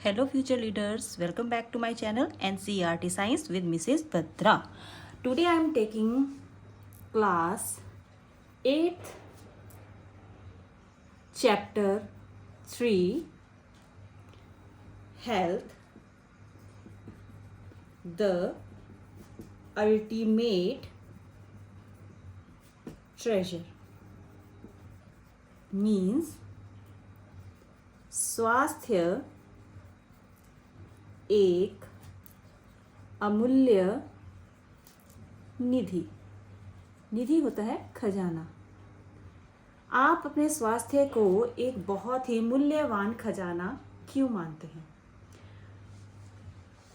Hello future leaders, welcome back to my channel NCERT Science with Mrs. Batra. Today I am taking class 8th chapter 3 Health, the ultimate treasure. Means स्वास्थ्य एक अमूल्य निधि। निधि होता है खजाना। आप अपने स्वास्थ्य को एक बहुत ही मूल्यवान खजाना क्यों मानते हैं?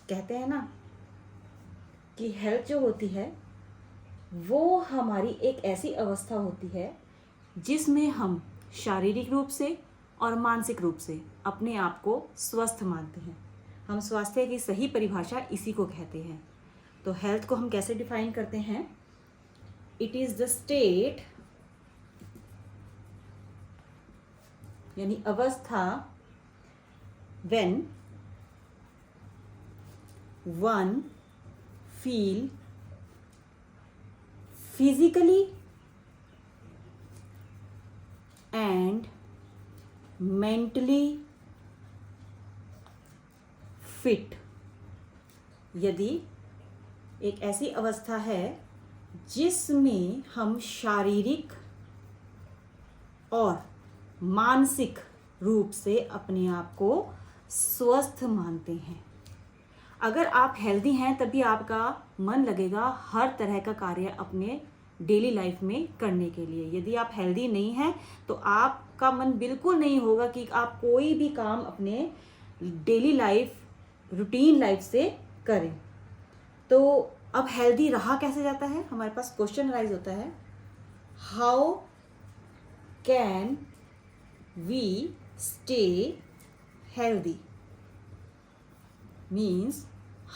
कहते हैं ना कि हेल्थ जो होती है वो हमारी एक ऐसी अवस्था होती है जिसमें हम शारीरिक रूप से और मानसिक रूप से अपने आप को स्वस्थ मानते हैं। हम स्वास्थ्य की सही परिभाषा इसी को कहते हैं। तो हेल्थ को हम कैसे डिफाइन करते हैं? इट इज द स्टेट यानी अवस्था when one feel physically and mentally fit. यदि एक ऐसी अवस्था है जिसमें हम शारीरिक और मानसिक रूप से अपने आप को स्वस्थ मानते हैं। अगर आप हेल्दी हैं तभी आपका मन लगेगा हर तरह का कार्य अपने डेली लाइफ में करने के लिए। यदि आप हेल्दी नहीं हैं तो आपका मन बिल्कुल नहीं होगा कि आप कोई भी काम अपने डेली लाइफ रूटीन लाइफ से करें। तो अब हेल्दी रहा कैसे जाता है? हमारे पास क्वेश्चन राइज होता है, how can we stay healthy? Means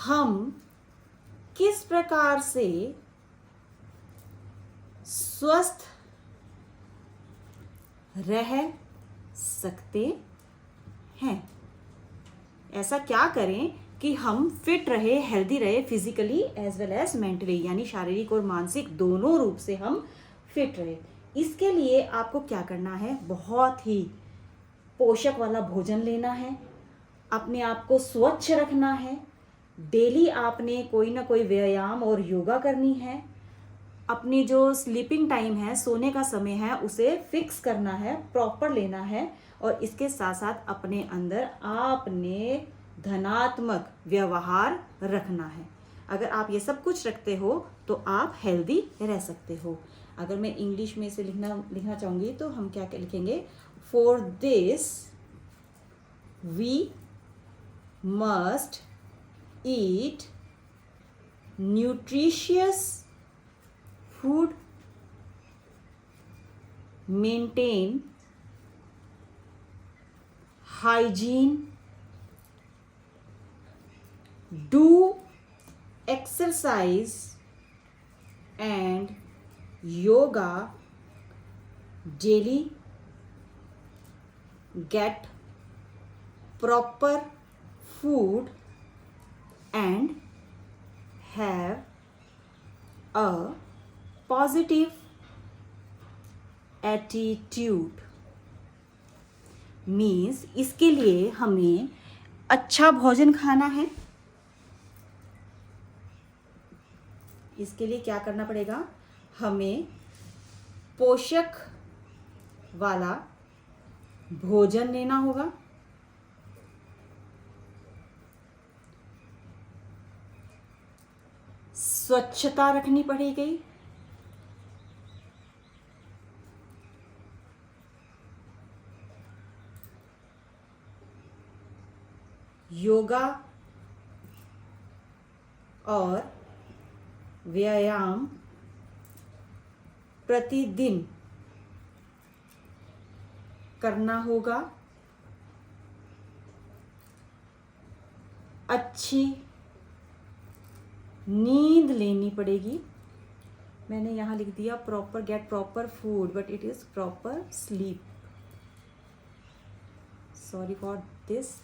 हम किस प्रकार से स्वस्थ रह सकते हैं? ऐसा क्या करें कि हम फिट रहे, हेल्दी रहे, physically as well as mentally, यानी शारीरिक और मानसिक दोनों रूप से हम फिट रहे। इसके लिए आपको क्या करना है? बहुत ही पोषक वाला भोजन लेना है, अपने आप को स्वच्छ रखना है, डेली आपने कोई ना कोई व्यायाम और योगा करनी है, अपनी जो स्लीपिंग टाइम है, सोने का समय है, उसे फिक्स करना है, प्रॉपर लेना है, और इसके साथ साथ अपने अंदर आपने धनात्मक व्यवहार रखना है। अगर आप ये सब कुछ रखते हो तो आप हेल्दी रह सकते हो। अगर मैं इंग्लिश में इसे लिखना चाहूँगी तो हम क्या लिखेंगे? For this we must eat nutritious food, maintain hygiene, do exercise and yoga daily, get proper food and have a positive attitude. Means इसके लिए हमें अच्छा भोजन खाना है। इसके लिए क्या करना पड़ेगा? हमें पोषक वाला भोजन लेना होगा, स्वच्छता रखनी पड़ेगी, योगा और व्यायाम प्रतिदिन करना होगा, अच्छी नींद लेनी पड़ेगी। मैंने यहाँ लिख दिया proper get proper food, but it is proper sleep. Sorry for this.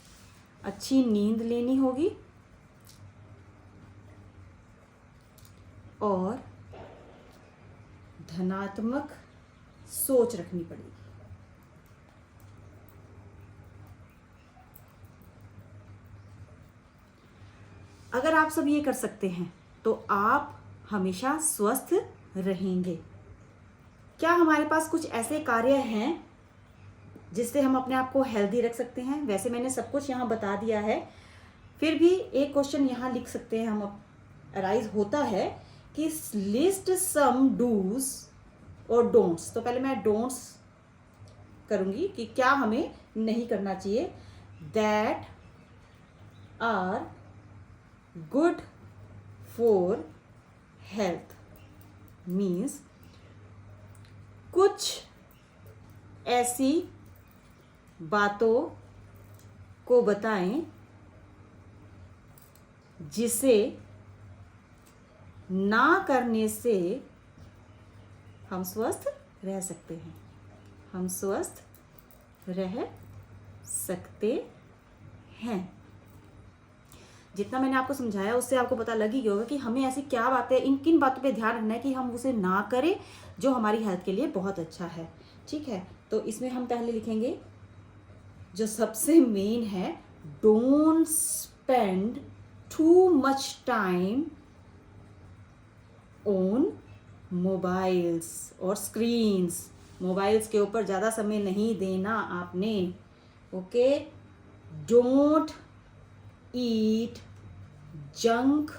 अच्छी नींद लेनी होगी और धनात्मक सोच रखनी पड़ेगी। अगर आप सब ये कर सकते हैं तो आप हमेशा स्वस्थ रहेंगे। क्या हमारे पास कुछ ऐसे कार्य हैं जिससे हम अपने आप को हेल्दी रख सकते हैं? वैसे मैंने सब कुछ यहाँ बता दिया है, फिर भी एक क्वेश्चन यहाँ लिख सकते हैं हम, अराइज होता है कि लिस्ट सम डूज और डोंट्स। तो पहले मैं डोंट्स करूँगी कि क्या हमें नहीं करना चाहिए। That are good for health means कुछ ऐसी बातों को बताएं जिसे ना करने से हम स्वस्थ रह सकते हैं। हम स्वस्थ रह सकते हैं। जितना मैंने आपको समझाया उससे आपको पता लग ही होगा कि हमें ऐसी क्या बातें, किन बातों पे ध्यान रखना है कि हम उसे ना करें जो हमारी हेल्थ के लिए बहुत अच्छा है। ठीक है, तो इसमें हम पहले लिखेंगे जो सबसे मेन है, don't spend too much time on mobiles और स्क्रीन्स। मोबाइल्स के ऊपर ज़्यादा समय नहीं देना आपने। ओके, डोंट ईट जंक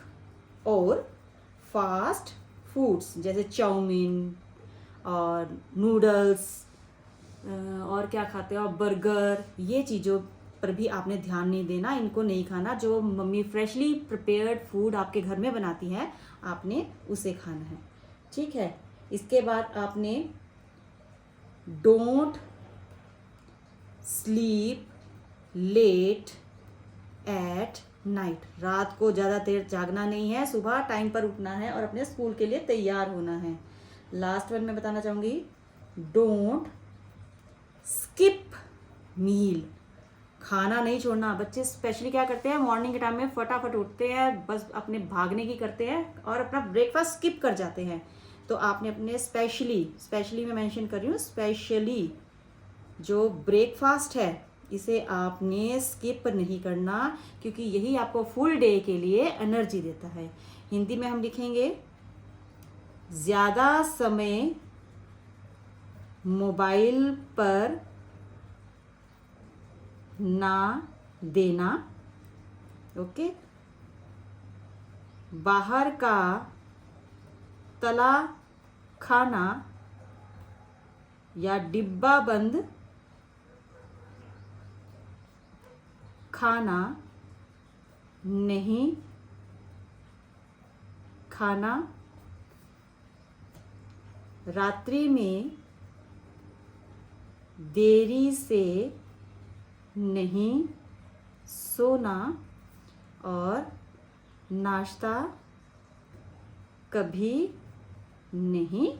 और फास्ट फूड्स जैसे चाउमीन और नूडल्स और क्या खाते हो आप, बर्गर, ये चीज़ों पर भी आपने ध्यान नहीं देना, इनको नहीं खाना। जो मम्मी फ्रेशली प्रिपेयर्ड फूड आपके घर में बनाती है आपने उसे खाना है। ठीक है, इसके बाद आपने don't sleep late at night. रात को ज़्यादा देर जागना नहीं है, सुबह टाइम पर उठना है और अपने स्कूल के लिए तैयार होना है। लास्ट वन मैं बताना चाहूँगी, डोंट स्किप मील। खाना नहीं छोड़ना। बच्चे स्पेशली क्या करते हैं, मॉर्निंग के टाइम में फटाफट उठते हैं, बस अपने भागने की करते हैं और अपना ब्रेकफास्ट स्किप कर जाते हैं। तो आपने अपने स्पेशली मैं मेंशन कर रही हूँ, स्पेशली जो ब्रेकफास्ट है इसे आपने स्किप नहीं करना, क्योंकि यही आपको फुल डे के लिए एनर्जी देता है। हिंदी में हम लिखेंगे, ज़्यादा समय मोबाइल पर ना देना। ओके, बाहर का तला खाना या डिब्बा बंद खाना नहीं खाना। रात्रि में देरी से नहीं सोना और नाश्ता कभी नहीं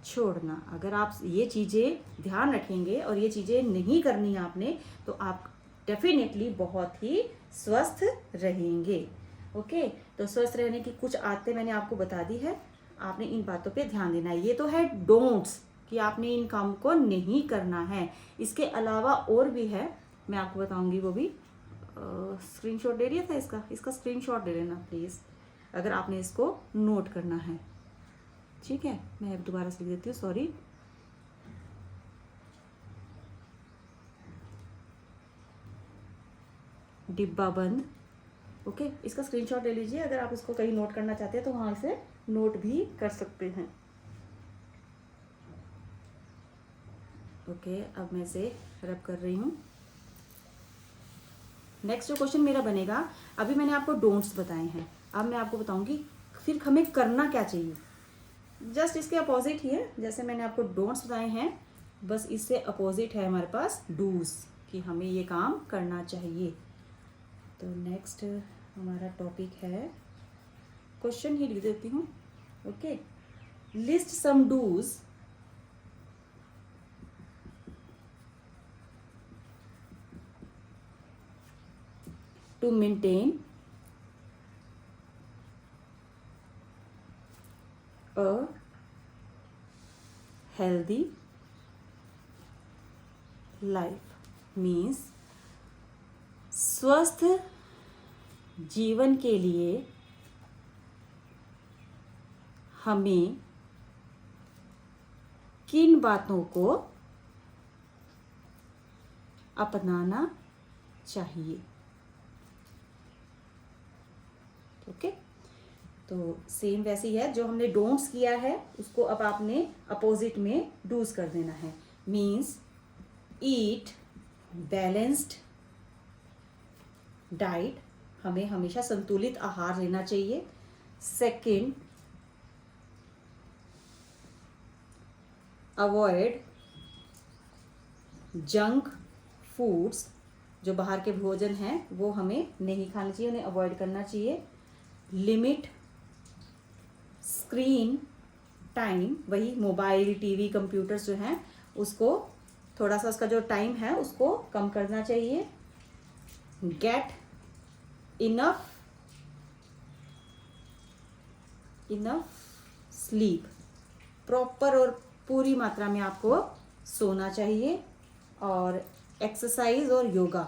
छोड़ना। अगर आप ये चीज़ें ध्यान रखेंगे और ये चीज़ें नहीं करनी आपने, तो आप डेफिनेटली बहुत ही स्वस्थ रहेंगे। ओके, तो स्वस्थ रहने की कुछ आदतें मैंने आपको बता दी है, आपने इन बातों पे ध्यान देना है। ये तो है डोंट्स कि आपने इन काम को नहीं करना है। इसके अलावा और भी है, मैं आपको बताऊंगी वो भी। स्क्रीनशॉट ले लिया था इसका स्क्रीनशॉट ले लेना प्लीज़, अगर आपने इसको नोट करना है। ठीक है, मैं दोबारा से लिख देती हूँ, सॉरी। डिब्बा बंद। ओके, इसका स्क्रीनशॉट ले लीजिए, अगर आप इसको कहीं नोट करना चाहते हैं तो वहाँ से नोट भी कर सकते हैं। ओके, अब मैं इसे रब कर रही हूँ। नेक्स्ट जो क्वेश्चन मेरा बनेगा, अभी मैंने आपको डोंट्स बताए हैं, अब मैं आपको बताऊंगी फिर हमें करना क्या चाहिए। जस्ट इसके अपोजिट ही है, जैसे मैंने आपको डोंट्स बताए हैं, बस इससे अपोजिट है हमारे पास डूज, कि हमें ये काम करना चाहिए। तो नेक्स्ट हमारा टॉपिक है, क्वेश्चन ही लिख देती हूँ। Okay, list some dos to maintain a healthy life means स्वस्थ जीवन के लिए हमें किन बातों को अपनाना चाहिए। ओके, तो सेम वैसे ही है, जो हमने डोंट्स किया है उसको अब आपने अपोजिट में डूज कर देना है। मीन्स ईट बैलेंस्ड डाइट, हमें हमेशा संतुलित आहार लेना चाहिए। सेकंड, अवॉइड जंक फूड्स, जो बाहर के भोजन हैं वो हमें नहीं खाना चाहिए, उन्हें अवॉइड करना चाहिए। लिमिट स्क्रीन टाइम, वही मोबाइल टीवी कंप्यूटर्स जो हैं उसको थोड़ा सा, उसका जो टाइम है उसको कम करना चाहिए। गेट इनफ स्लीप, प्रॉपर और पूरी मात्रा में आपको सोना चाहिए। और एक्सरसाइज और योगा,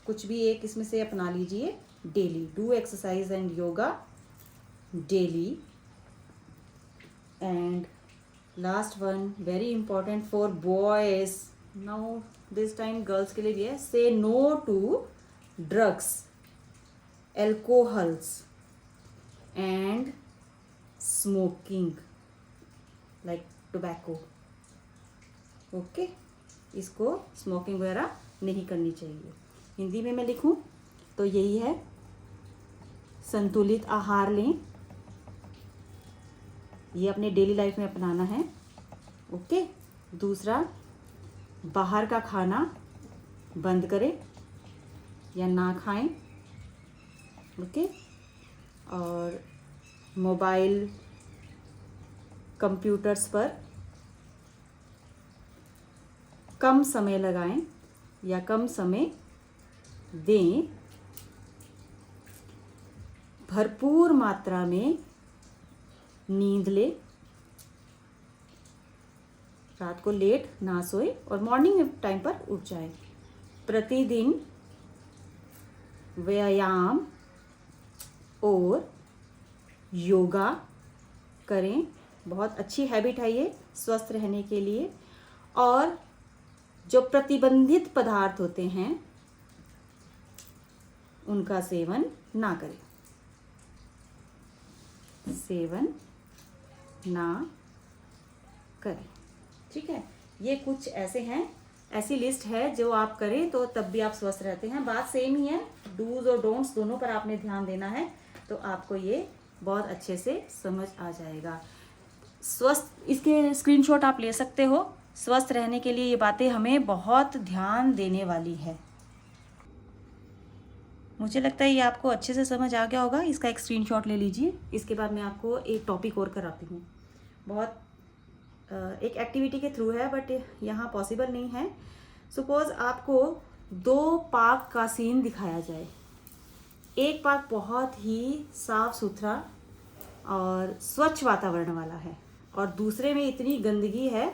कुछ भी एक इसमें से अपना लीजिए daily. Do exercise and yoga daily. And last one very important for boys, now this time girls के लिए भी है, say no to drugs, alcohols and smoking like tobacco. Okay, इसको स्मोकिंग वगैरह नहीं करनी चाहिए। हिंदी में मैं लिखूं तो यही है, संतुलित आहार लें, ये अपने डेली लाइफ में अपनाना है। ओके, दूसरा, बाहर का खाना बंद करें या ना खाएं। ओके, और मोबाइल कंप्यूटर्स पर कम समय लगाएं या कम समय दें। भरपूर मात्रा में नींद ले, रात को लेट ना सोए और मॉर्निंग टाइम पर उठ जाए। प्रतिदिन व्यायाम और योगा करें, बहुत अच्छी हैबिट है ये स्वस्थ रहने के लिए। और जो प्रतिबंधित पदार्थ होते हैं उनका सेवन ना करें, सेवन ना करें। ठीक है, ये कुछ ऐसे हैं, ऐसी लिस्ट है जो आप करें तो तब भी आप स्वस्थ रहते हैं। बात सेम ही है, डूज और डोंट्स दोनों पर आपने ध्यान देना है, तो आपको ये बहुत अच्छे से समझ आ जाएगा। स्वस्थ, इसके स्क्रीनशॉट आप ले सकते हो। स्वस्थ रहने के लिए ये बातें हमें बहुत ध्यान देने वाली है। मुझे लगता है ये आपको अच्छे से समझ आ गया होगा। इसका एक स्क्रीनशॉट ले लीजिए। इसके बाद मैं आपको एक टॉपिक और कराती हूँ, बहुत एक एक्टिविटी के थ्रू है बट यहाँ पॉसिबल नहीं है। सपोज आपको 2 पार्क का सीन दिखाया जाए। एक पार्क बहुत ही साफ सुथरा और स्वच्छ वातावरण वाला है और दूसरे में इतनी गंदगी है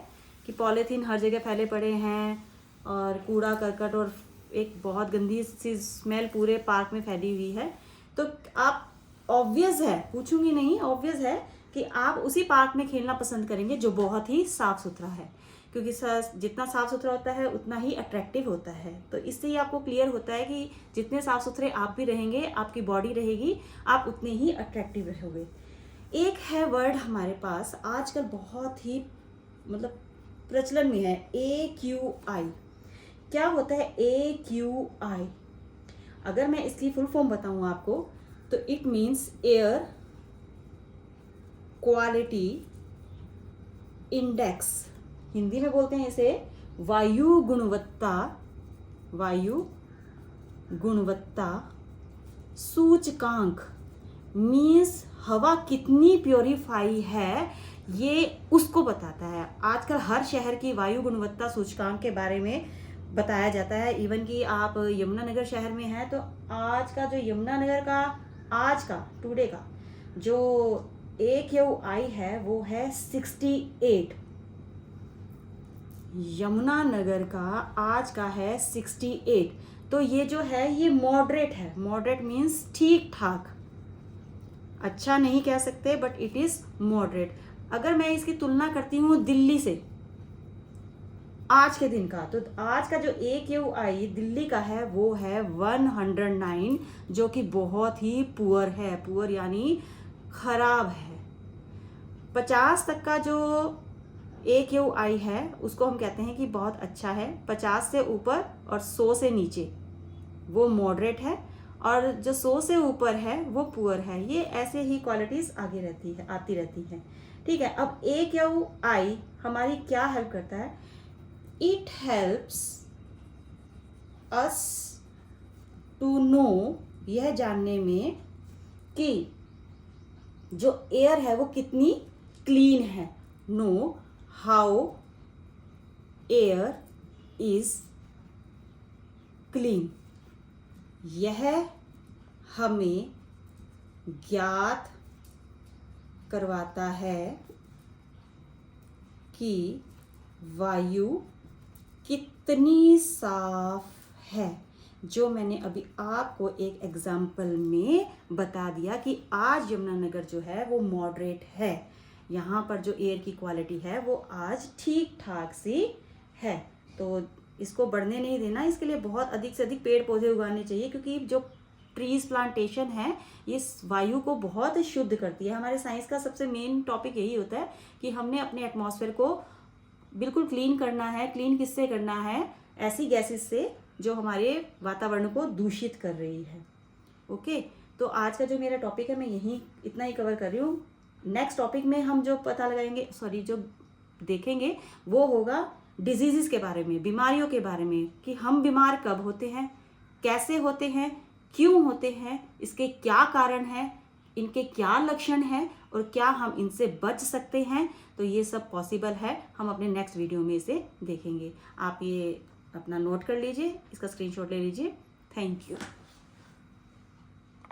कि पॉलीथीन हर जगह फैले पड़े हैं और कूड़ा करकट और एक बहुत गंदी सी स्मेल पूरे पार्क में फैली हुई है। तो आप, ऑब्वियस है, पूछूंगी नहीं, ऑब्वियस है कि आप उसी पार्क में खेलना पसंद करेंगे जो बहुत ही साफ सुथरा है, क्योंकि जितना साफ सुथरा होता है उतना ही अट्रैक्टिव होता है। तो इससे ही आपको क्लियर होता है कि जितने साफ सुथरे आप भी रहेंगे, आपकी बॉडी रहेगी, आप उतने ही अट्रैक्टिव रहोगे। एक है वर्ड हमारे पास आजकल बहुत ही मतलब प्रचलन में है, AQI। क्या होता है AQI? अगर मैं इसकी फुल फॉर्म बताऊं आपको तो it means air quality index. Hindi में बोलते हैं इसे वायु गुणवत्ता सूचकांक। मीन्स हवा कितनी प्योरीफाई है ये उसको बताता है। आजकल हर शहर की वायु गुणवत्ता सूचकांक के बारे में बताया जाता है। इवन कि आप यमुनानगर शहर में हैं तो आज का जो यमुनानगर का आज का टुडे का जो AQI है वो है 68। यमुनानगर का आज का है 68। तो ये जो है ये मॉडरेट है। मॉडरेट मीन्स ठीक ठाक, अच्छा नहीं कह सकते बट इट इज मॉडरेट। अगर मैं इसकी तुलना करती हूँ दिल्ली से आज के दिन का, तो आज का जो AQI दिल्ली का है वो है 109, जो कि बहुत ही पुअर है। पुअर यानी खराब है। 50 तक का जो AQI है उसको हम कहते हैं कि बहुत अच्छा है। 50 से ऊपर और 100 से नीचे वो मॉडरेट है, और जो 100 से ऊपर है वो पुअर है। ये ऐसे ही क्वालिटीज आगे रहती है, आती रहती है। ठीक है, अब AQI हमारी क्या हेल्प करता है? It helps us to know, यह जानने में कि जो एयर है वो कितनी क्लीन है। Know how air is clean. यह हमें ज्ञात करवाता है कि वायु कितनी साफ है। जो मैंने अभी आपको एक एग्जाम्पल में बता दिया कि आज यमुनानगर जो है वो मॉडरेट है। यहाँ पर जो एयर की क्वालिटी है वो आज ठीक ठाक सी है। तो इसको बढ़ने नहीं देना, इसके लिए बहुत अधिक से अधिक पेड़ पौधे उगाने चाहिए, क्योंकि जो ट्रीज प्लांटेशन है ये वायु को बहुत शुद्ध करती है। हमारे साइंस का सबसे मेन टॉपिक यही होता है कि हमने अपने एटमॉस्फेयर को बिल्कुल क्लीन करना है। क्लीन किससे करना है? ऐसी गैसेस से जो हमारे वातावरण को दूषित कर रही है। ओके, तो आज का जो मेरा टॉपिक है मैं यही इतना ही कवर कर रही हूँ। नेक्स्ट टॉपिक में हम जो पता लगाएंगे, जो देखेंगे वो होगा डिजीज़ के बारे में, बीमारियों के बारे में, कि हम बीमार कब होते हैं, कैसे होते हैं, क्यों होते हैं, इसके क्या कारण हैं, इनके क्या लक्षण हैं और क्या हम इनसे बच सकते हैं। तो ये सब पॉसिबल है, हम अपने नेक्स्ट वीडियो में इसे देखेंगे। आप ये अपना नोट कर लीजिए, इसका स्क्रीनशॉट ले लीजिए। Thank you.